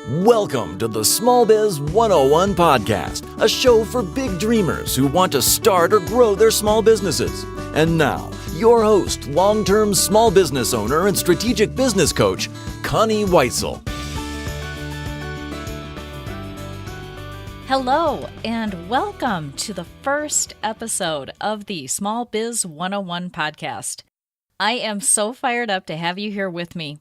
Welcome to the Small Biz 101 podcast, a show for big dreamers who want to start or grow their small businesses. And now, your host, long-term small business owner and strategic business coach, Connie Weitzel. Hello, and welcome to the first episode of the Small Biz 101 podcast. I am so fired up to have you here with me.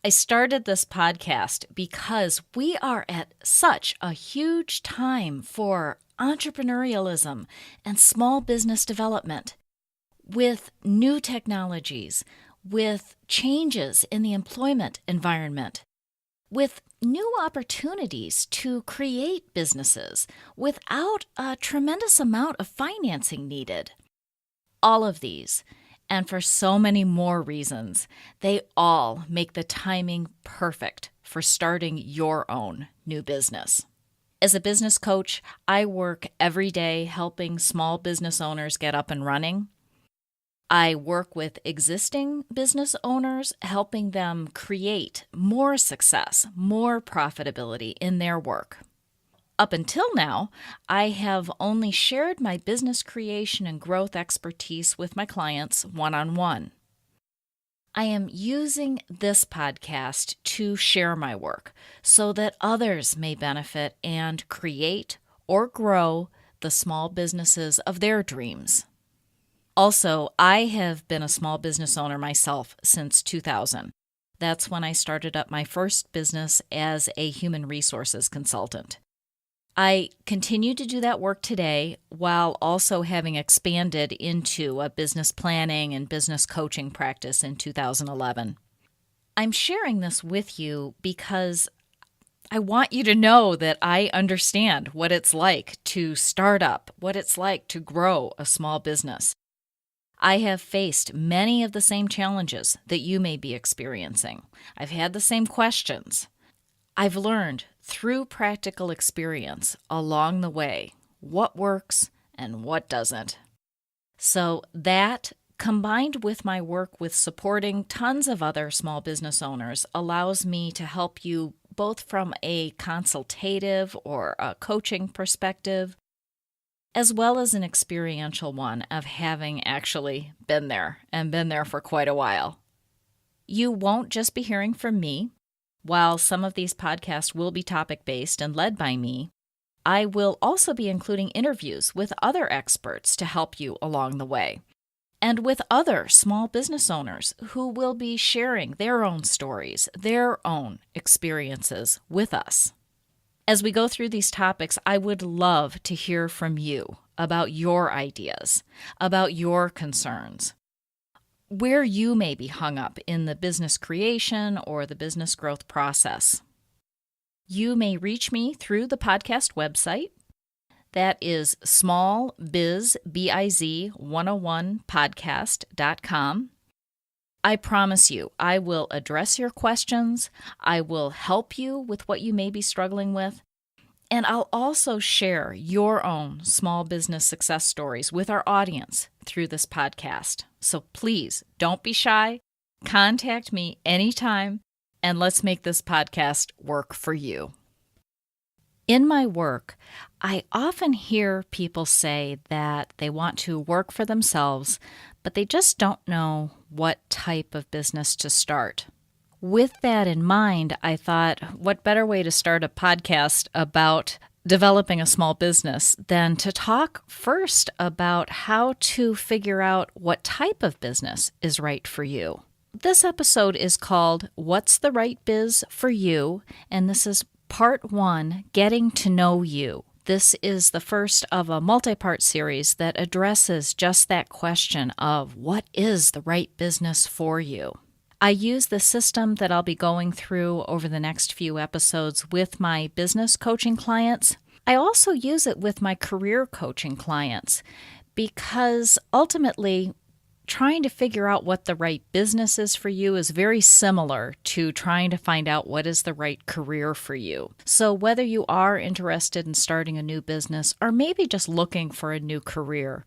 I started this podcast because we are at such a huge time for entrepreneurialism and small business development. With new technologies, with changes in the employment environment, with new opportunities to create businesses without a tremendous amount of financing needed. All of these, and for so many more reasons, they all make the timing perfect for starting your own new business. As a business coach, I work every day helping small business owners get up and running. I work with existing business owners, helping them create more success, more profitability in their work. Up until now, I have only shared my business creation and growth expertise with my clients one-on-one. I am using this podcast to share my work so that others may benefit and create or grow the small businesses of their dreams. Also, I have been a small business owner myself since 2000. That's when I started up my first business as a human resources consultant. I continue to do that work today while also having expanded into a business planning and business coaching practice in 2011. I'm sharing this with you because I want you to know that I understand what it's like to start up, what it's like to grow a small business. I have faced many of the same challenges that you may be experiencing. I've had the same questions. I've learned through practical experience along the way what works and what doesn't. So that, combined with my work with supporting tons of other small business owners, allows me to help you both from a consultative or a coaching perspective, as well as an experiential one of having actually been there and been there for quite a while. You won't just be hearing from me. While some of these podcasts will be topic-based and led by me, I will also be including interviews with other experts to help you along the way, and with other small business owners who will be sharing their own stories, their own experiences with us. As we go through these topics, I would love to hear from you about your ideas, about your concerns, where you may be hung up in the business creation or the business growth process. You may reach me through the podcast website. That is smallbiz101podcast.com. I promise you, I will address your questions. I will help you with what you may be struggling with. And I'll also share your own small business success stories with our audience through this podcast. So please don't be shy. Contact me anytime, and let's make this podcast work for you. In my work, I often hear people say that they want to work for themselves, but they just don't know what type of business to start. With that in mind, I thought, what better way to start a podcast about developing a small business than to talk first about how to figure out what type of business is right for you. This episode is called What's the Right Biz for You? And this is part 1, Getting to Know You. This is the first of a multi-part series that addresses just that question of what is the right business for you. I use the system that I'll be going through over the next few episodes with my business coaching clients. I also use it with my career coaching clients because ultimately trying to figure out what the right business is for you is very similar to trying to find out what is the right career for you. So whether you are interested in starting a new business or maybe just looking for a new career,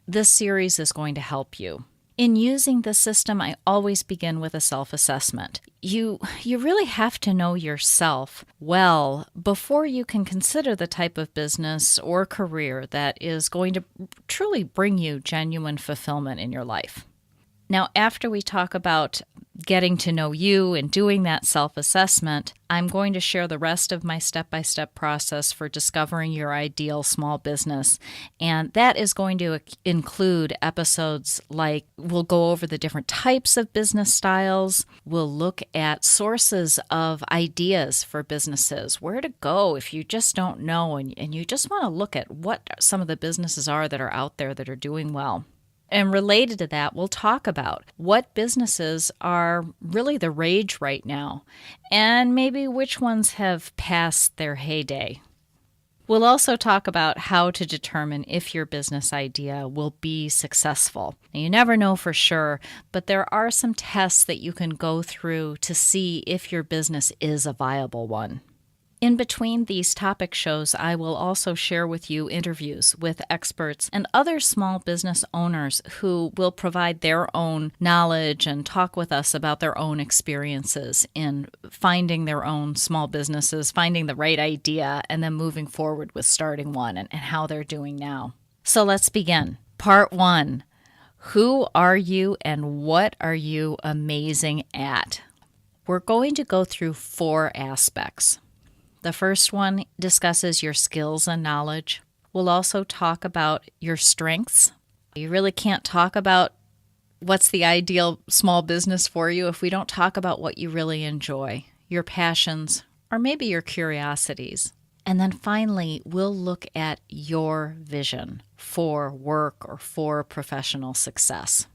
this series is going to help you. In using this system, I always begin with a self-assessment. You really have to know yourself well before you can consider the type of business or career that is going to truly bring you genuine fulfillment in your life. Now, after we talk about getting to know you and doing that self-assessment, I'm going to share the rest of my step-by-step process for discovering your ideal small business. And that is going to include episodes like we'll go over the different types of business styles. We'll look at sources of ideas for businesses, where to go if you just don't know and you just want to look at what some of the businesses are that are out there that are doing well. And related to that, we'll talk about what businesses are really the rage right now, and maybe which ones have passed their heyday. We'll also talk about how to determine if your business idea will be successful. Now, you never know for sure, but there are some tests that you can go through to see if your business is a viable one. In between these topic shows, I will also share with you interviews with experts and other small business owners who will provide their own knowledge and talk with us about their own experiences in finding their own small businesses, finding the right idea, and then moving forward with starting one and how they're doing now. So let's begin. Part 1. Who are you and what are you amazing at? We're going to go through 4 aspects. The first one discusses your skills and knowledge. We'll also talk about your strengths. You really can't talk about what's the ideal small business for you if we don't talk about what you really enjoy, your passions, or maybe your curiosities. And then finally, we'll look at your vision for work or for professional success.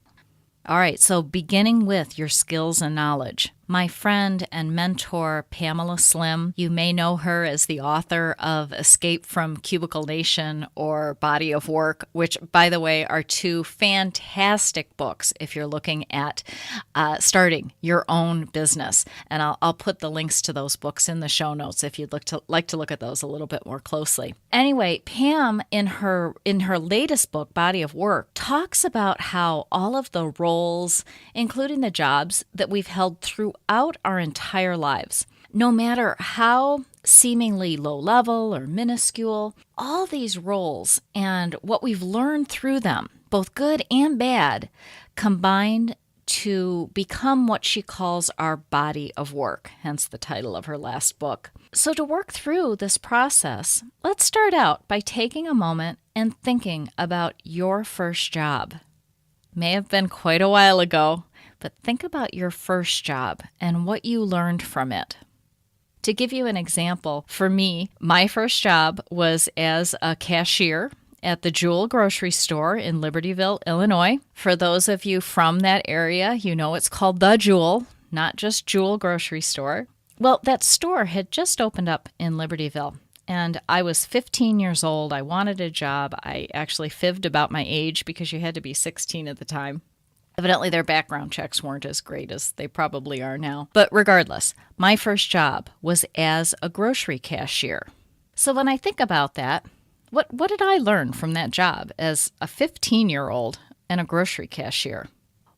All right, so beginning with your skills and knowledge. My friend and mentor, Pamela Slim, you may know her as the author of Escape from Cubicle Nation or Body of Work, which, by the way, are 2 fantastic books if you're looking at starting your own business. And I'll put the links to those books in the show notes if you'd like to look at those a little bit more closely. Anyway, Pam, in her latest book, Body of Work, talks about how all of the roles, including the jobs that we've held throughout our entire lives, no matter how seemingly low level or minuscule, all these roles and what we've learned through them, both good and bad, combined to become what she calls our body of work, hence the title of her last book. So to work through this process, let's start out by taking a moment and thinking about your first job. May have been quite a while ago, but think about your first job and what you learned from it. To give you an example, for me, my first job was as a cashier at the Jewel grocery store in Libertyville, Illinois. For those of you from that area, you know it's called the Jewel, not just Jewel grocery store. Well, that store had just opened up in Libertyville, and I was 15 years old. I wanted a job. I actually fibbed about my age because you had to be 16 at the time. Evidently, their background checks weren't as great as they probably are now. But regardless, my first job was as a grocery cashier. So when I think about that, what did I learn from that job as a 15-year-old and a grocery cashier?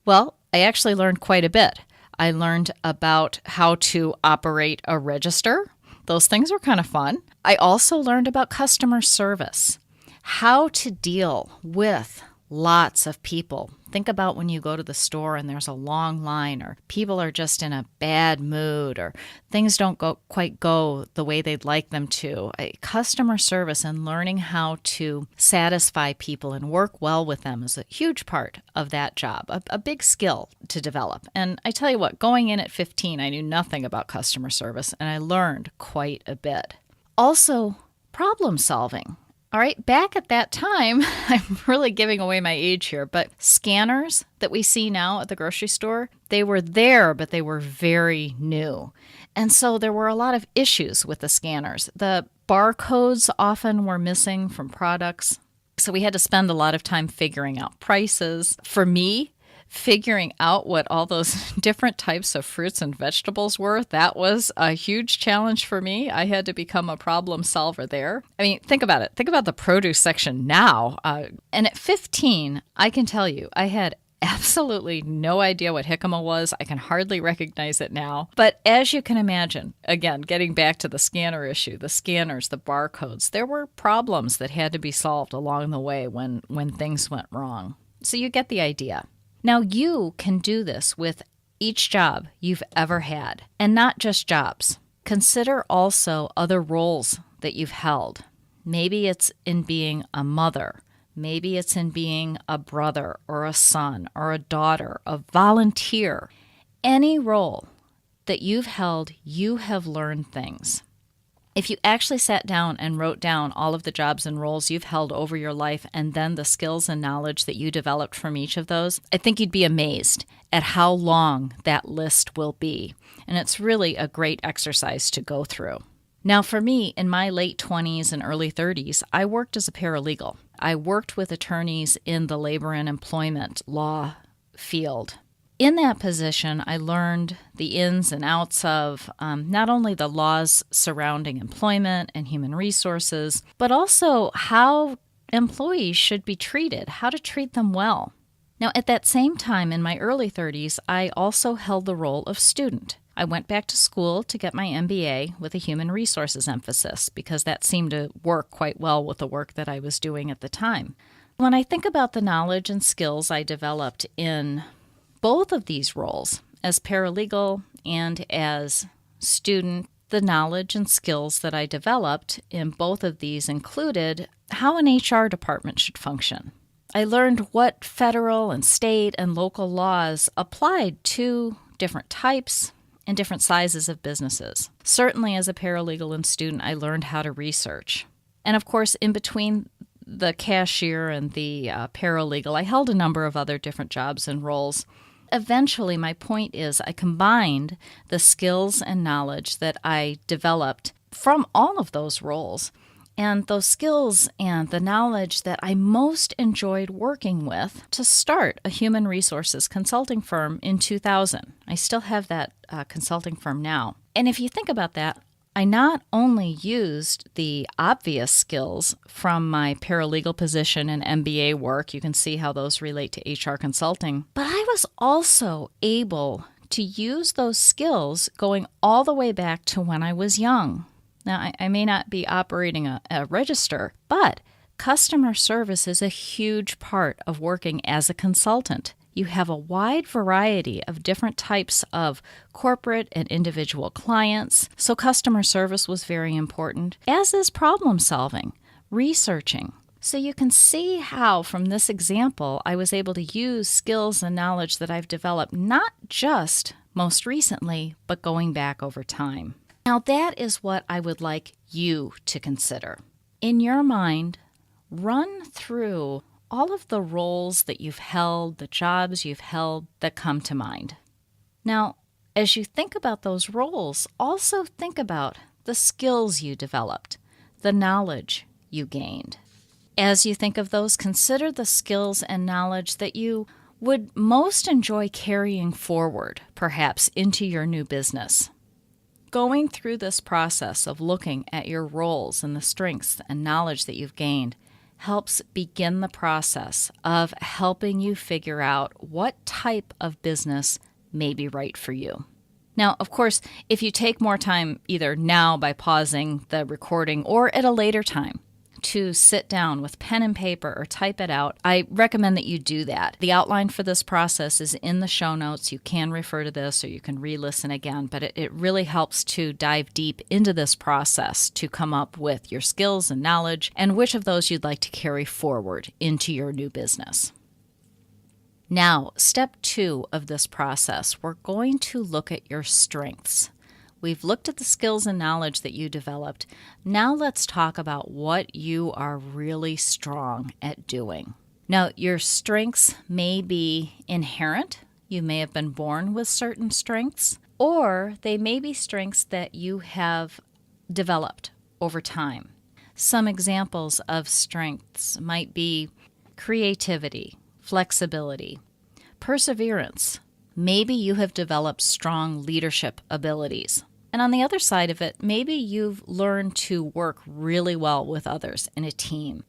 Well, I actually learned quite a bit. I learned about how to operate a register. Those things were kind of fun. I also learned about customer service, how to deal with lots of people. Think about when you go to the store and there's a long line, or people are just in a bad mood, or things don't quite go the way they'd like them to. Customer service and learning how to satisfy people and work well with them is a huge part of that job, a big skill to develop. And I tell you what, going in at 15, I knew nothing about customer service, and I learned quite a bit. Also, problem solving. All right, back at that time, I'm really giving away my age here, but scanners that we see now at the grocery store, they were there, but they were very new. And so there were a lot of issues with the scanners. The barcodes often were missing from products. So we had to spend a lot of time figuring out prices. For me, figuring out what all those different types of fruits and vegetables were, that was a huge challenge for me. I had to become a problem solver there. I mean, think about it. Think about the produce section now. And at 15, I can tell you, I had absolutely no idea what jicama was. I can hardly recognize it now. But as you can imagine, again, getting back to the scanner issue, the scanners, the barcodes, there were problems that had to be solved along the way when things went wrong. So you get the idea. Now you can do this with each job you've ever had, and not just jobs. Consider also other roles that you've held. Maybe it's in being a mother. Maybe it's in being a brother or a son or a daughter, a volunteer. Any role that you've held, you have learned things. If you actually sat down and wrote down all of the jobs and roles you've held over your life and then the skills and knowledge that you developed from each of those, I think you'd be amazed at how long that list will be. And it's really a great exercise to go through. Now, for me, in my late 20s and early 30s, I worked as a paralegal. I worked with attorneys in the labor and employment law field. In that position, I learned the ins and outs of not only the laws surrounding employment and human resources, but also how employees should be treated, how to treat them well. Now, at that same time, in my early 30s, I also held the role of student. I went back to school to get my MBA with a human resources emphasis because that seemed to work quite well with the work that I was doing at the time. When I think about the knowledge and skills I developed in both of these roles, as paralegal and as student, the knowledge and skills that I developed in both of these included how an HR department should function. I learned what federal and state and local laws applied to different types and different sizes of businesses. Certainly as a paralegal and student, I learned how to research. And of course, in between the cashier and the paralegal, I held a number of other different jobs and roles. Eventually, my point is I combined the skills and knowledge that I developed from all of those roles and those skills and the knowledge that I most enjoyed working with to start a human resources consulting firm in 2000. I still have that consulting firm now. And if you think about that, I not only used the obvious skills from my paralegal position and MBA work, you can see how those relate to HR consulting, but I was also able to use those skills going all the way back to when I was young. Now, I may not be operating a register, but customer service is a huge part of working as a consultant. You have a wide variety of different types of corporate and individual clients, so customer service was very important, as is problem solving, researching. So you can see how from this example I was able to use skills and knowledge that I've developed not just most recently, but going back over time. Now that is what I would like you to consider. In your mind, run through all of the roles that you've held, the jobs you've held that come to mind. Now, as you think about those roles, also think about the skills you developed, the knowledge you gained. As you think of those, consider the skills and knowledge that you would most enjoy carrying forward, perhaps into your new business. Going through this process of looking at your roles and the strengths and knowledge that you've gained helps begin the process of helping you figure out what type of business may be right for you. Now, of course, if you take more time either now by pausing the recording or at a later time to sit down with pen and paper or type it out, I recommend that you do that. The outline for this process is in the show notes. You can refer to this or you can re-listen again, but it really helps to dive deep into this process to come up with your skills and knowledge and which of those you'd like to carry forward into your new business. Now, step 2 of this process, we're going to look at your strengths. We've looked at the skills and knowledge that you developed. Now let's talk about what you are really strong at doing. Now, your strengths may be inherent. You may have been born with certain strengths, or they may be strengths that you have developed over time. Some examples of strengths might be creativity, flexibility, perseverance. Maybe you have developed strong leadership abilities. And on the other side of it, maybe you've learned to work really well with others in a team.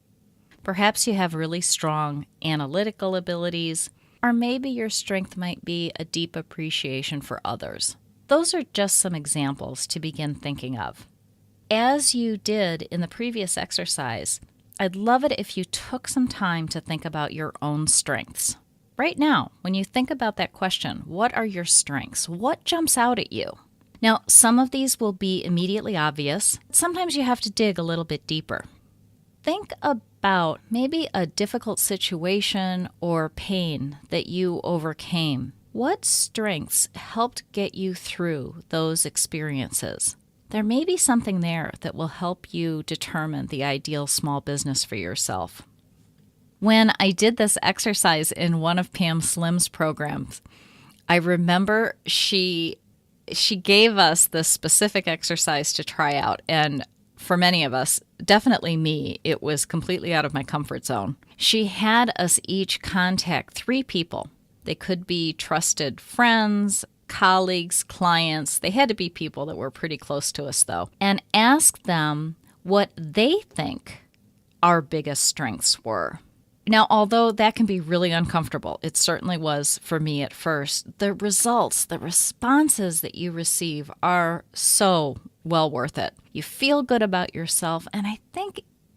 Perhaps you have really strong analytical abilities. Or maybe your strength might be a deep appreciation for others. Those are just some examples to begin thinking of. As you did in the previous exercise, I'd love it if you took some time to think about your own strengths. Right now, when you think about that question, what are your strengths? What jumps out at you? Now, some of these will be immediately obvious. Sometimes you have to dig a little bit deeper. Think about maybe a difficult situation or pain that you overcame. What strengths helped get you through those experiences? There may be something there that will help you determine the ideal small business for yourself. When I did this exercise in one of Pam Slim's programs, I remember she gave us this specific exercise to try out, and for many of us, definitely me, it was completely out of my comfort zone. She had us each contact 3 people. They could be trusted friends, colleagues, clients. They had to be people that were pretty close to us, though, and ask them what they think our biggest strengths were. Now, although that can be really uncomfortable, it certainly was for me at first, the results, the responses that you receive are so well worth it. You feel good about yourself, and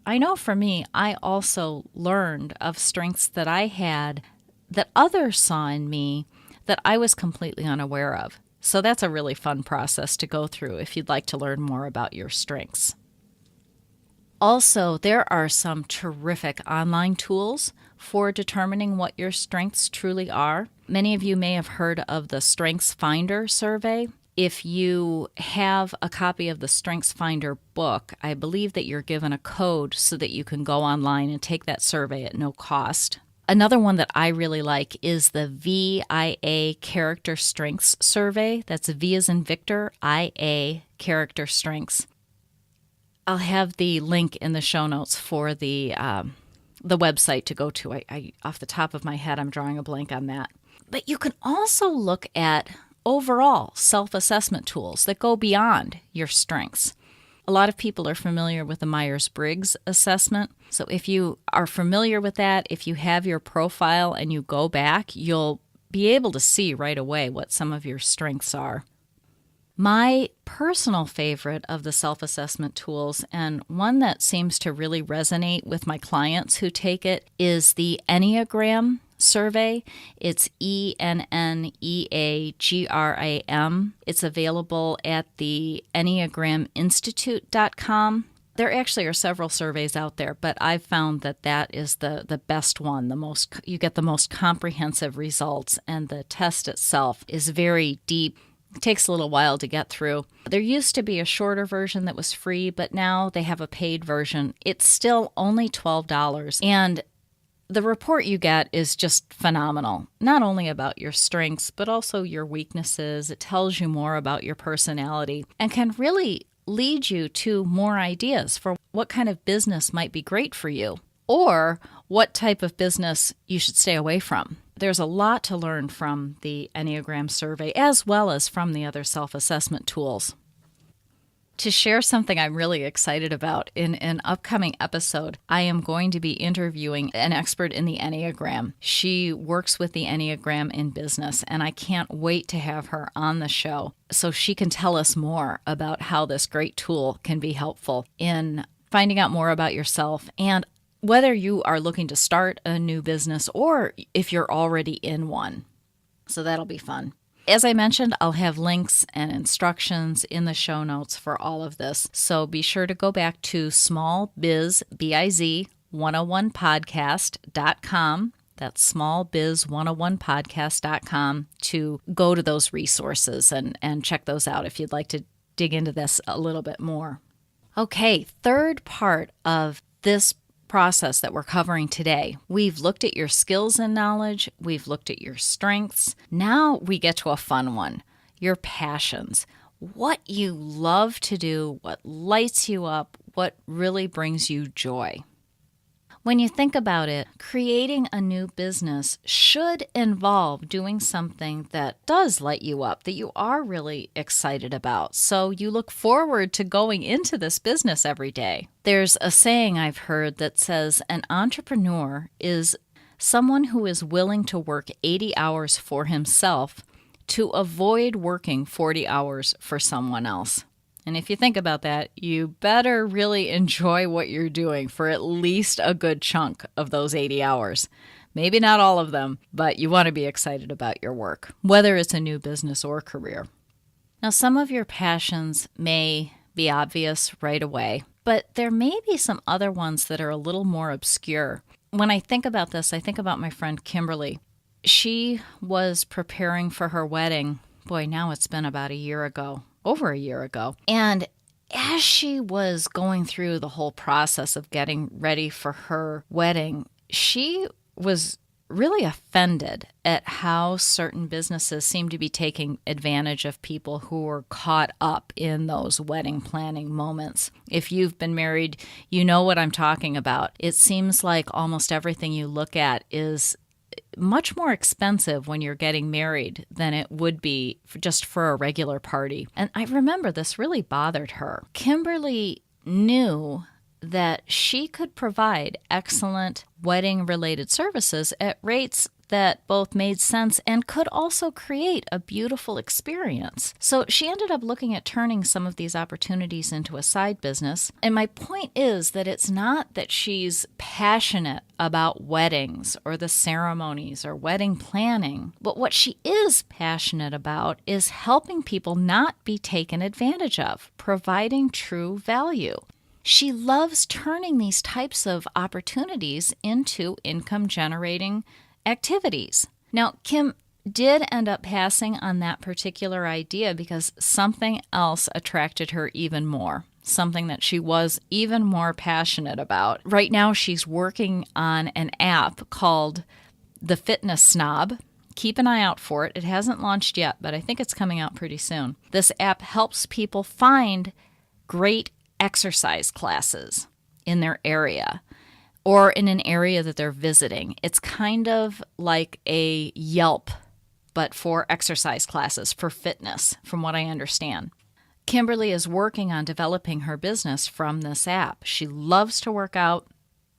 I know for me, I also learned of strengths that I had that others saw in me that I was completely unaware of. So that's a really fun process to go through if you'd like to learn more about your strengths. Also, there are some terrific online tools for determining what your strengths truly are. Many of you may have heard of the Strengths Finder survey. If you have a copy of the Strengths Finder book, I believe that you're given a code so that you can go online and take that survey at no cost. Another one that I really like is the VIA Character Strengths Survey. That's V as in Victor, IA Character Strengths. I'll have the link in the show notes for the website to go to. I off the top of my head, I'm drawing a blank on that. But you can also look at overall self-assessment tools that go beyond your strengths. A lot of people are familiar with the Myers-Briggs assessment. So if you are familiar with that, if you have your profile and you go back, you'll be able to see right away what some of your strengths are. My personal favorite of the self-assessment tools, and one that seems to really resonate with my clients who take it, is the Enneagram survey. It's ENNEAGRAM. It's available at the EnneagramInstitute.com. There actually are several surveys out there, but I've found that is the best one. You get the most comprehensive results, and the test itself is very deep. It takes a little while to get through. There used to be a shorter version that was free, but now they have a paid version. It's still only $12, and the report you get is just phenomenal, not only about your strengths, but also your weaknesses. It tells you more about your personality and can really lead you to more ideas for what kind of business might be great for you or what type of business you should stay away from. There's a lot to learn from the Enneagram survey as well as from the other self-assessment tools. To share something I'm really excited about, in an upcoming episode, I am going to be interviewing an expert in the Enneagram. She works with the Enneagram in business, and I can't wait to have her on the show so she can tell us more about how this great tool can be helpful in finding out more about yourself and whether you are looking to start a new business or if you're already in one. So that'll be fun. As I mentioned, I'll have links and instructions in the show notes for all of this. So be sure to go back to smallbiz101podcast.com. That's smallbiz101podcast.com to go to those resources and check those out if you'd like to dig into this a little bit more. Okay, third part of this process that we're covering today. We've looked at your skills and knowledge. We've looked at your strengths. Now we get to a fun one, your passions. What you love to do, what lights you up, what really brings you joy. When you think about it, creating a new business should involve doing something that does light you up, that you are really excited about. So you look forward to going into this business every day. There's a saying I've heard that says an entrepreneur is someone who is willing to work 80 hours for himself to avoid working 40 hours for someone else. And if you think about that, you better really enjoy what you're doing for at least a good chunk of those 80 hours. Maybe not all of them, but you want to be excited about your work, whether it's a new business or career. Now, some of your passions may be obvious right away, but there may be some other ones that are a little more obscure. When I think about this, I think about my friend Kimberly. She was preparing for her wedding. Boy, now it's been about over a year ago. And as she was going through the whole process of getting ready for her wedding, she was really offended at how certain businesses seem to be taking advantage of people who are caught up in those wedding planning moments. If you've been married, you know what I'm talking about. It seems like almost everything you look at is much more expensive when you're getting married than it would be just for a regular party. And I remember this really bothered her. Kimberly knew that she could provide excellent wedding-related services at rates that both made sense and could also create a beautiful experience. So she ended up looking at turning some of these opportunities into a side business. And my point is that it's not that she's passionate about weddings or the ceremonies or wedding planning, but what she is passionate about is helping people not be taken advantage of, providing true value. She loves turning these types of opportunities into income-generating activities. Now, Kim did end up passing on that particular idea because something else attracted her even more, something that she was even more passionate about. Right now, she's working on an app called The Fitness Snob. Keep an eye out for it. It hasn't launched yet, but I think it's coming out pretty soon. This app helps people find great exercise classes in their area or in an area that they're visiting. It's kind of like a Yelp, but for exercise classes, for fitness, from what I understand. Kimberly is working on developing her business from this app. She loves to work out,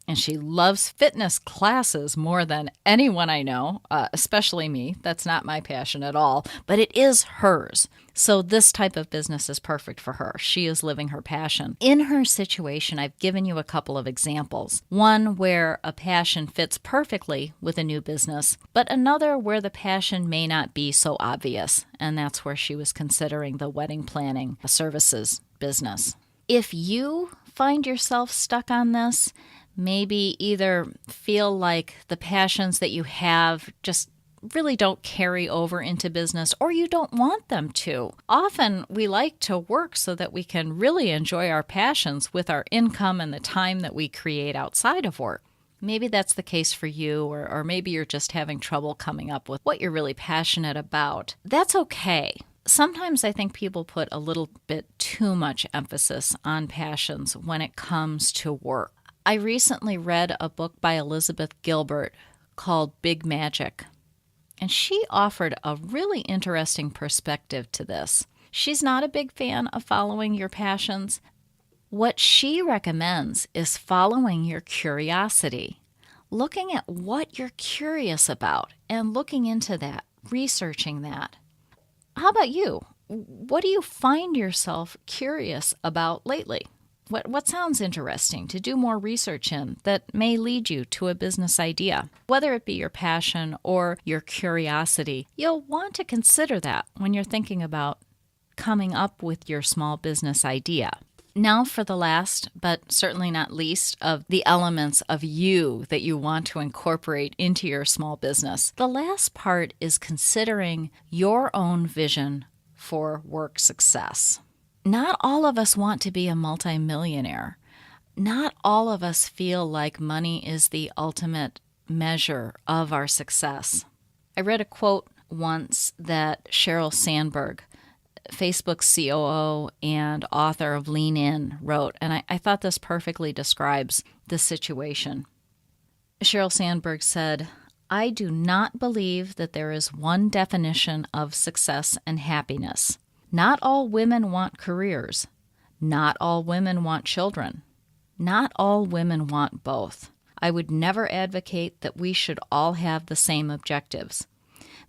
and she loves fitness classes more than anyone I know, especially me. That's not my passion at all, but it is hers. So this type of business is perfect for her. She is living her passion. In her situation, I've given you a couple of examples. One where a passion fits perfectly with a new business, but another where the passion may not be so obvious, and that's where she was considering the wedding planning services business. If you find yourself stuck on this, maybe either feel like the passions that you have just really don't carry over into business, or you don't want them to. Often we like to work so that we can really enjoy our passions with our income and the time that we create outside of work. Maybe that's the case for you, or maybe you're just having trouble coming up with what you're really passionate about. That's okay. Sometimes I think people put a little bit too much emphasis on passions when it comes to work. I recently read a book by Elizabeth Gilbert called Big Magic, and she offered a really interesting perspective to this. She's not a big fan of following your passions. What she recommends is following your curiosity, looking at what you're curious about and looking into that, researching that. How about you? What do you find yourself curious about lately? What sounds interesting to do more research in that may lead you to a business idea? Whether it be your passion or your curiosity, you'll want to consider that when you're thinking about coming up with your small business idea. Now for the last, but certainly not least, of the elements of you that you want to incorporate into your small business. The last part is considering your own vision for work success. Not all of us want to be a multimillionaire. Not all of us feel like money is the ultimate measure of our success. I read a quote once that Sheryl Sandberg, Facebook's COO and author of Lean In, wrote, and I thought this perfectly describes the situation. Sheryl Sandberg said, "I do not believe that there is one definition of success and happiness. Not all women want careers. Not all women want children. Not all women want both. I would never advocate that we should all have the same objectives.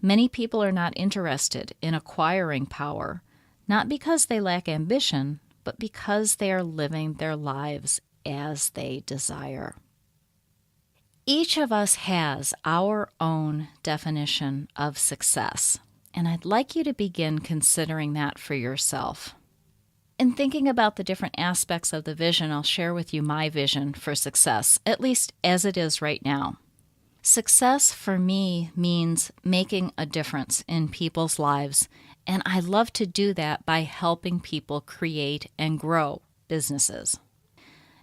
Many people are not interested in acquiring power, not because they lack ambition, but because they are living their lives as they desire. Each of us has our own definition of success, and I'd like you to begin considering that for yourself. In thinking about the different aspects of the vision, I'll share with you my vision for success, at least as it is right now. Success for me means making a difference in people's lives, and I love to do that by helping people create and grow businesses.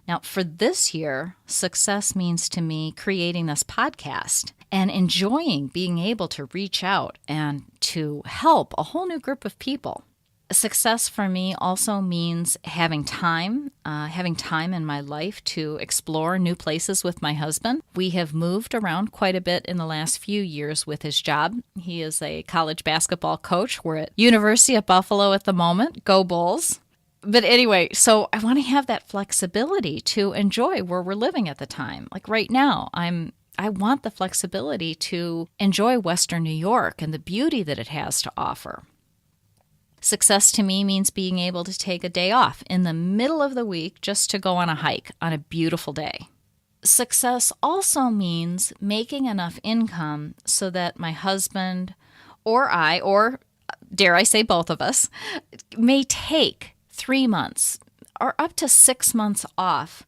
Now, for this year, success means to me creating this podcast and enjoying being able to reach out and to help a whole new group of people. Success for me also means having time in my life to explore new places with my husband. We have moved around quite a bit in the last few years with his job. He is a college basketball coach. We're at University of Buffalo at the moment. Go Bulls. But anyway, so I want to have that flexibility to enjoy where we're living at the time. Like right now, I want the flexibility to enjoy Western New York and the beauty that it has to offer. Success to me means being able to take a day off in the middle of the week just to go on a hike on a beautiful day. Success also means making enough income so that my husband or I, or dare I say both of us, may take 3 months or up to 6 months off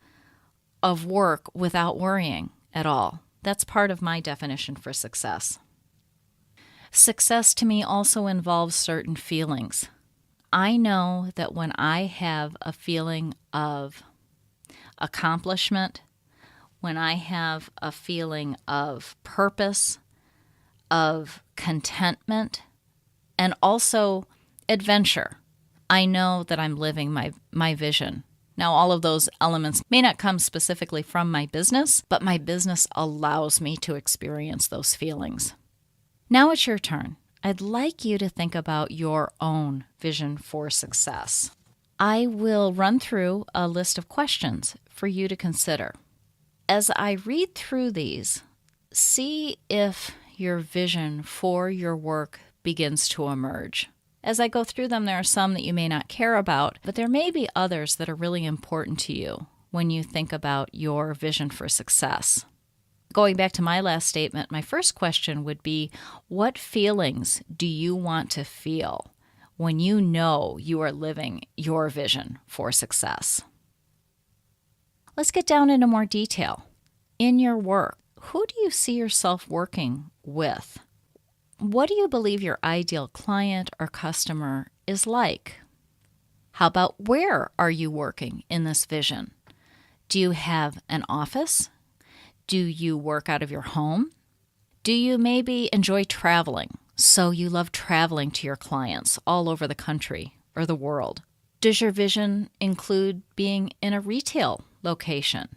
of work without worrying at all. That's part of my definition for success. Success to me also involves certain feelings. I know that when I have a feeling of accomplishment, when I have a feeling of purpose, of contentment, and also adventure, I know that I'm living my vision. Now, all of those elements may not come specifically from my business, but my business allows me to experience those feelings. Now it's your turn. I'd like you to think about your own vision for success. I will run through a list of questions for you to consider. As I read through these, see if your vision for your work begins to emerge. As I go through them, there are some that you may not care about, but there may be others that are really important to you when you think about your vision for success. Going back to my last statement, my first question would be, what feelings do you want to feel when you know you are living your vision for success? Let's get down into more detail. In your work, who do you see yourself working with? What do you believe your ideal client or customer is like? How about where are you working in this vision? Do you have an office? Do you work out of your home? Do you maybe enjoy traveling, so you love traveling to your clients all over the country or the world? Does your vision include being in a retail location,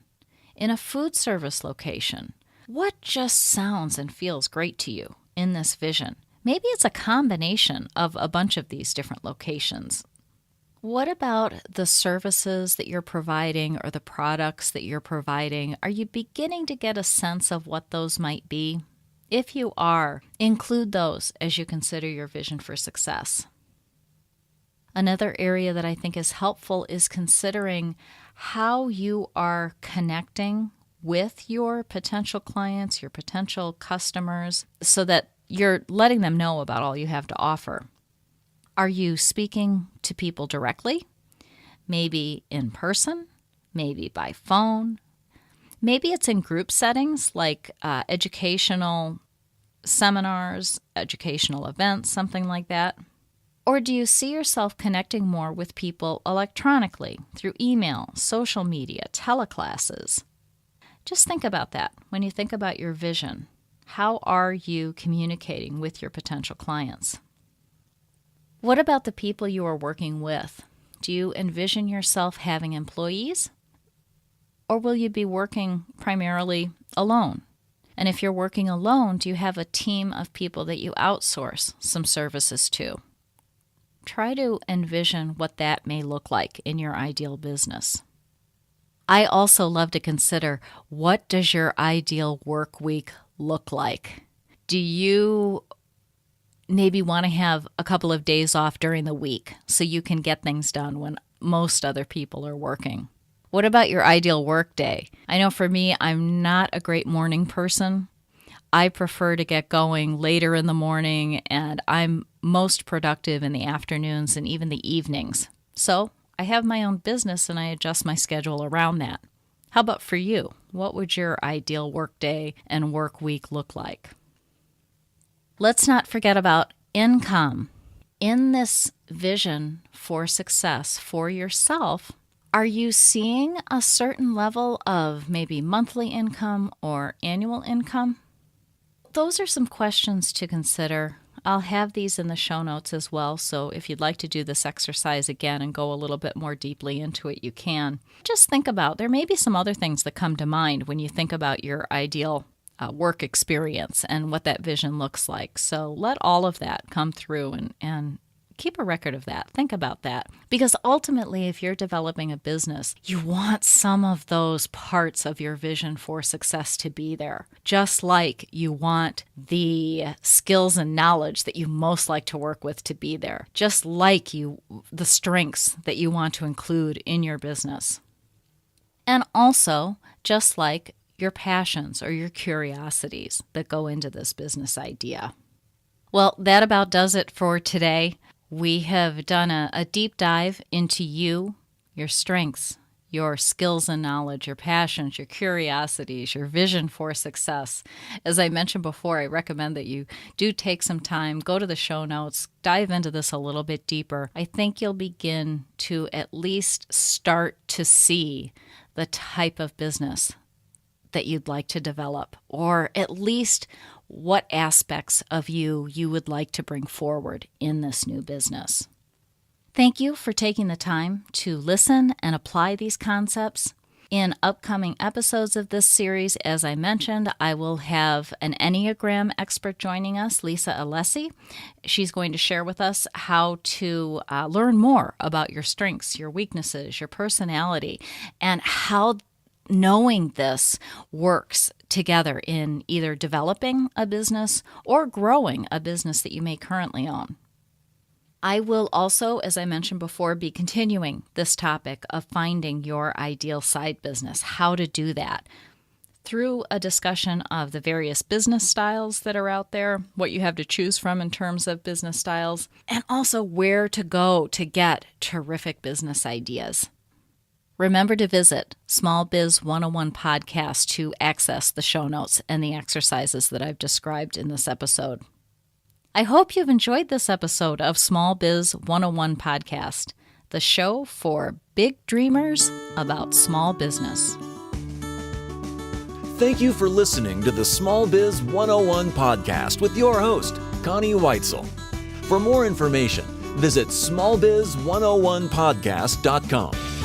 in a food service location? What just sounds and feels great to you in this vision? Maybe it's a combination of a bunch of these different locations. What about the services that you're providing or the products that you're providing? Are you beginning to get a sense of what those might be? If you are, include those as you consider your vision for success. Another area that I think is helpful is considering how you are connecting with your potential clients, your potential customers, so that you're letting them know about all you have to offer. Are you speaking to people directly? Maybe in person, maybe by phone. Maybe it's in group settings like educational seminars, educational events, something like that. Or do you see yourself connecting more with people electronically through email, social media, teleclasses? Just think about that when you think about your vision. How are you communicating with your potential clients? What about the people you are working with? Do you envision yourself having employees? Or will you be working primarily alone? And if you're working alone, do you have a team of people that you outsource some services to? Try to envision what that may look like in your ideal business. I also love to consider, what does your ideal work week look like? Do you maybe want to have a couple of days off during the week so you can get things done when most other people are working? What about your ideal work day? I know for me, I'm not a great morning person. I prefer to get going later in the morning, and I'm most productive in the afternoons and even the evenings. So I have my own business and I adjust my schedule around that. How about for you? What would your ideal work day and work week look like? Let's not forget about income. In this vision for success for yourself, are you seeing a certain level of maybe monthly income or annual income? Those are some questions to consider. I'll have these in the show notes as well, so if you'd like to do this exercise again and go a little bit more deeply into it, you can. Just think about, there may be some other things that come to mind when you think about your ideal work experience and what that vision looks like. So let all of that come through and keep a record of that. Think about that. Because ultimately, if you're developing a business, you want some of those parts of your vision for success to be there. Just like you want the skills and knowledge that you most like to work with to be there. Just like the strengths that you want to include in your business. And also, just like your passions or your curiosities that go into this business idea. Well, that about does it for today. We have done a deep dive into you, your strengths, your skills and knowledge, your passions, your curiosities, your vision for success. As I mentioned before, I recommend that you do take some time, go to the show notes, dive into this a little bit deeper. I think you'll begin to at least start to see the type of business that you'd like to develop, or at least what aspects of you would like to bring forward in this new business. Thank you for taking the time to listen and apply these concepts. In upcoming episodes of this series, as I mentioned, I will have an Enneagram expert joining us, Lisa Alessi. She's going to share with us how to learn more about your strengths, your weaknesses, your personality, and how knowing this works together in either developing a business or growing a business that you may currently own. I will also, as I mentioned before, be continuing this topic of finding your ideal side business, how to do that, through a discussion of the various business styles that are out there, what you have to choose from in terms of business styles, and also where to go to get terrific business ideas. Remember to visit Small Biz 101 Podcast to access the show notes and the exercises that I've described in this episode. I hope you've enjoyed this episode of Small Biz 101 Podcast, the show for big dreamers about small business. Thank you for listening to the Small Biz 101 Podcast with your host, Connie Weitzel. For more information, visit smallbiz101podcast.com.